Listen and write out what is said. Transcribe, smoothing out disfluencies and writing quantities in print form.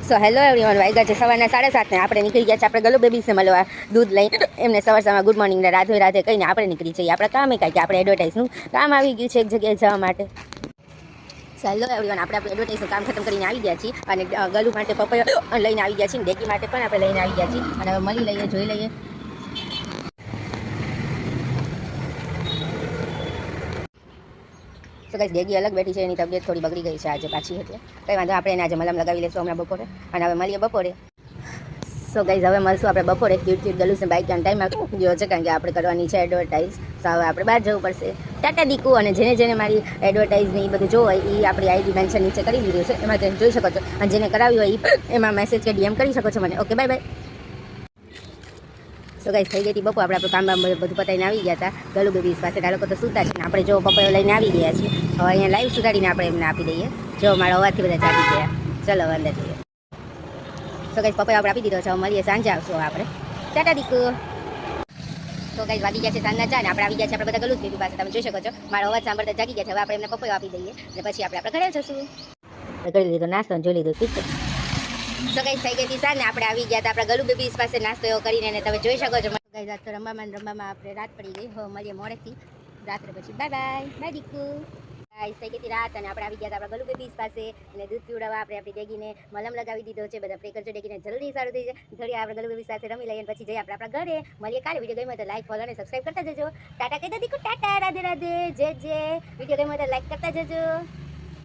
So hello everyone, વાગ્યા છે સવારના 7:30 ને આપણે નીકળી ગયા છે આપણે ગલુ બેબીસને મળવા દૂધ લઈને. એમને સવારમાં ગુડ મોર્નિંગ ને રાધે રાધે કહીને આપણે નીકળી જઈએ. આપણે કામે કાંઈ કે આપણે એડવર્ટાઇઝનું કામ આવી ગયું છે એક જગ્યાએ જવા માટે. હેલો એવરીવન, આપણે એડવર્ટાઇઝનું કામ ખતમ કરીને આવી ગયા છીએ અને ગલુ માટે પપૈયા લઈને આવી ગયા છીએ. ડેકી માટે પણ આપણે લઈને આવી ગયા છીએ અને હવે મળી લઈએ, જોઈ લઈએ. તો ગાઈસ ડેગી અલગ બેઠી છે, એની તબિયત થોડી બગડી ગઈ છે આજે પાછી, એટલે કંઈ વાંધો, આપણે એને આજે મલમ લગાવી લઈશું હમણાં બપોરે અને હવે મળીએ બપોરે. સો ગાઈસ હવે મળશું આપણે બપોરે. ક્યુટ ગલુસને બાઇક અને ટાઈમ ગયો છે કારણ કે આપણે કરવાની છે એડવર્ટાઇઝ. તો હવે આપણે બહાર જવું પડશે. ટાટા દીકુ, અને જેને જેને મારી એડવર્ટાઇઝની એ બધું જોવું હોય એ આપણી આઈડી મેન્શન નીચે કરી દીધું છે, એમાં તમે જોઈ શકો છો. અને જેને કરાવી હોય એમાં મેસેજ કે ડીએમ કરી શકો છો મને. Okay, bye bye. તો ગાઈસ થઈ ગઈ હતી બપોર, આપણું કામ બધું પતાવીને આવી ગયા હતા ગલુ બેબીસ પાસે. આ લોકો તો સૂતા છે ને આપણે જો પપૈયો લઈને આવી ગયા છીએ. હવે અહીંયા લાઈવ સુધારીને આપણે એમને આપી દઈએ. જો મારા અવાજથી બધા જાગી ગયા. ચલો અંદર જઈએ. તો ગાઈસ પપૈયો આપણે આપી દીધો છે. હવે મળીએ સાંજે આવશું આપણે. ટાટા દીકુ. તો ગાઈસ વાગી ગયા છે સાંજના 4 ને આપણે આવી ગયા છે આપણે બધા ગલુ બેબી પાસે. તમે જોઈ શકો છો મારો અવાજ સાંભળતા જાગી ગયા છે. હવે આપણે એમને પપૈયો આપી દઈએ અને પછી આપણે ઘરે જશું. કરી લીધો નાસ્તો અને જોઈ લીધું પિક્ચર. તો ગાઈસ થઈ ગઈ હતી સાંજ ને આપણે આવી ગયા હતા આપણા ગલુ બેબીસ પાસે નાસ્તો એવો કરીને તમે જોઈ શકો છો. ગાઈસ આજ તો રમવામાં આપણે રાત પડી ગઈ. હવે મળીએ મોડેથી રાત્રે પછી. Bye bye bye Diku. Guys થઈ ગઈ હતી રાત અને આપણે આવી ગયા હતા આપણા ગલુ બેબીસ પાસે અને દૂધ પીવડાવવા આપણે આપણી ડેગીને મલમ લગાવી દીધો છે. બધા પ્રે કરજો ડેગીને જલ્દી સારું થઈ જાય. ઘરે આપણે ગલુ બેબીસ સાથે રમી લઈએ પછી જઈએ આપણે આપણા ઘરે. મળીએ કાલે. વિડીયો ગમ્યો તો લાઈક, ફોલો અને સબસ્ક્રાઇબ કરતા જજો. ટાટા કહી દો દીકુ, ટાટા, રાધે રાધે, જય જય. વિડીયો ગમ્યો તો લાઈક કરતા જજો.